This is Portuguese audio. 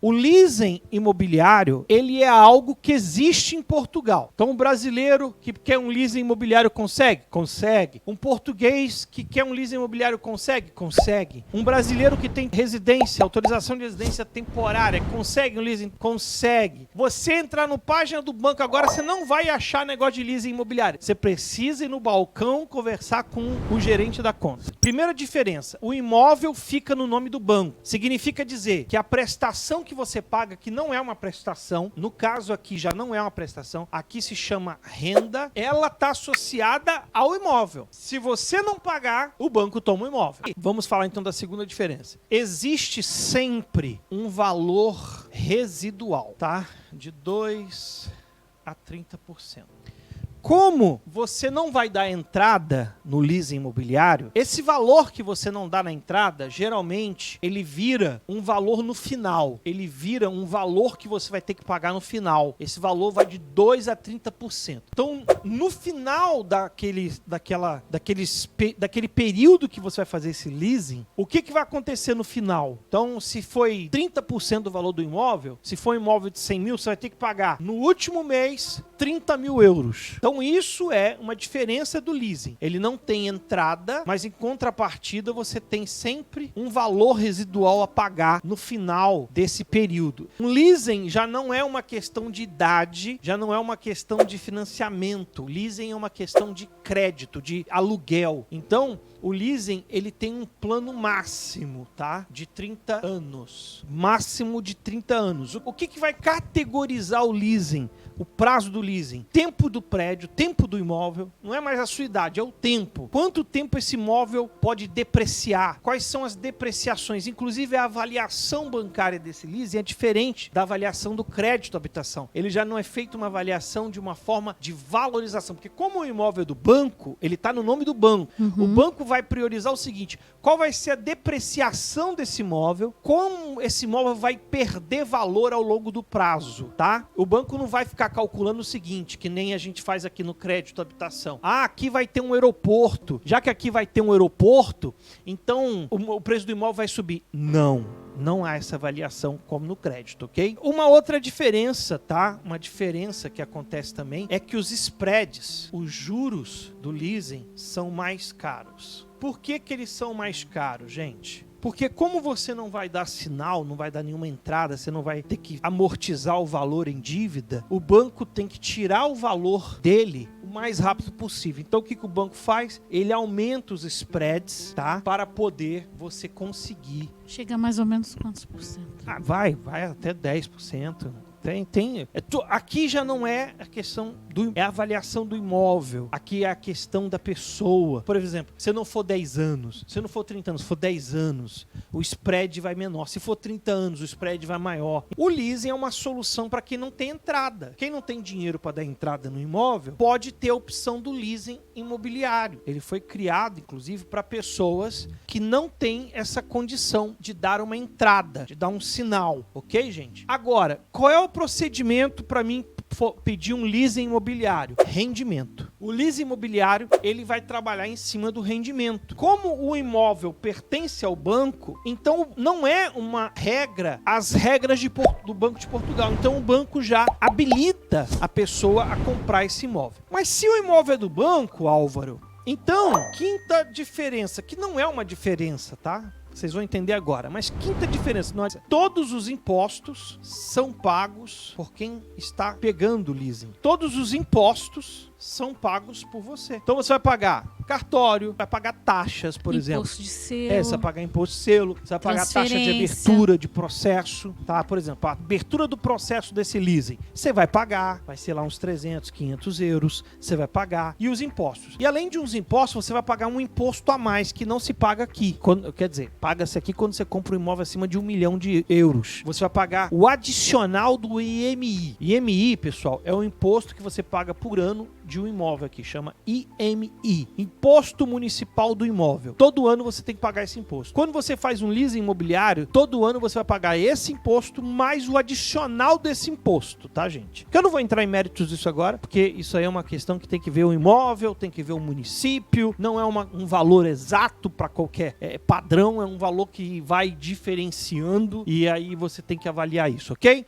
O leasing imobiliário, ele é algo que existe em Portugal. Então, um brasileiro que quer um leasing imobiliário consegue? Consegue. Um português que quer um leasing imobiliário consegue? Consegue. Um brasileiro que tem residência, autorização de residência temporária, consegue um leasing? Consegue. Você entrar no página do banco agora, você não vai achar negócio de leasing imobiliário. Você precisa ir no balcão conversar com o gerente da conta. Primeira diferença, o imóvel fica no nome do banco. Significa dizer que a prestação que você paga, que não é uma prestação, no caso aqui já não é uma prestação, aqui se chama renda, ela está associada ao imóvel. Se você não pagar, o banco toma o imóvel. Vamos falar então da segunda diferença. Existe sempre um valor residual, tá? De 2 a 30%. Como você não vai dar entrada no leasing imobiliário, esse valor que você não dá na entrada, geralmente, ele vira um valor no final. Ele vira um valor que você vai ter que pagar no final. Esse valor vai de 2 a 30%. Então, no final daquele período que você vai fazer esse leasing, o que vai acontecer no final? Então, se foi 30% do valor do imóvel, se for um imóvel de 100 mil, você vai ter que pagar no último mês 30 mil euros. Então, isso é uma diferença do leasing. Ele não tem entrada, mas em contrapartida você tem sempre um valor residual a pagar no final desse período. Um leasing já não é uma questão de idade, já não é uma questão de financiamento. Leasing é uma questão de crédito, de aluguel. Então, o leasing, ele tem um plano máximo, tá? De 30 anos. Máximo de 30 anos. O que vai categorizar o leasing? O prazo do leasing, tempo do prédio, tempo do imóvel, não é mais a sua idade, é o tempo. Quanto tempo esse imóvel pode depreciar? Quais são as depreciações? Inclusive, a avaliação bancária desse leasing é diferente da avaliação do crédito à habitação. Ele já não é feito uma avaliação de uma forma de valorização, porque como o imóvel é do banco, ele está no nome do banco. O banco vai priorizar o seguinte: qual vai ser a depreciação desse imóvel, como esse imóvel vai perder valor ao longo do prazo, tá? O banco não vai ficar calculando o seguinte, que nem a gente faz aqui no crédito habitação. Ah, aqui vai ter um aeroporto. Já que aqui vai ter um aeroporto, então o preço do imóvel vai subir. Não há essa avaliação como no crédito, ok? Uma outra diferença, tá? Uma diferença que acontece também é que os spreads, os juros do leasing, são mais caros. Por que eles são mais caros, gente? Porque como você não vai dar sinal, não vai dar nenhuma entrada, você não vai ter que amortizar o valor em dívida, o banco tem que tirar o valor dele o mais rápido possível. Então o que o banco faz? Ele aumenta os spreads, tá? Para poder você conseguir. Chega a mais ou menos quantos por cento? Vai até 10%. Aqui já não é a questão é a avaliação do imóvel. Aqui é a questão da pessoa. Por exemplo, se não for 10 anos, se não for 30 anos, se for 10 anos, o spread vai menor. Se for 30 anos, o spread vai maior. O leasing é uma solução para quem não tem entrada. Quem não tem dinheiro para dar entrada no imóvel, pode ter a opção do leasing imobiliário. Ele foi criado, inclusive, para pessoas que não têm essa condição de dar uma entrada, de dar um sinal. Ok, gente? Agora, qual é o procedimento para mim pedir um leasing imobiliário? Rendimento. O leasing imobiliário, ele vai trabalhar em cima do rendimento. Como o imóvel pertence ao banco, então não é uma regra, as regras do Banco de Portugal. Então o banco já habilita a pessoa a comprar esse imóvel. Mas se o imóvel é do banco, Álvaro, então, quinta diferença, que não é uma diferença, tá? Vocês vão entender agora. Mas quinta diferença, todos os impostos são pagos por quem está pegando o leasing. Todos os impostos são pagos por você. Então você vai pagar cartório, vai pagar taxas, por exemplo. Imposto de selo. Você vai pagar imposto de selo, você vai pagar taxa de abertura de processo, tá? Por exemplo, a abertura do processo desse leasing, você vai pagar, vai ser lá uns 300, 500 euros, você vai pagar. E os impostos. E além de uns impostos, você vai pagar um imposto a mais que não se paga aqui. Quer dizer, paga-se aqui quando você compra um imóvel acima de 1 milhão de euros. Você vai pagar o adicional do IMI. IMI, pessoal, é o imposto que você paga por ano de de um imóvel aqui, chama IMI, Imposto Municipal do Imóvel. Todo ano você tem que pagar esse imposto. Quando você faz um leasing imobiliário, todo ano você vai pagar esse imposto mais o adicional desse imposto, tá, gente? Que eu não vou entrar em méritos disso agora, porque isso aí é uma questão que tem que ver o imóvel, tem que ver o município, não é um valor exato para qualquer padrão, é um valor que vai diferenciando e aí você tem que avaliar isso, ok?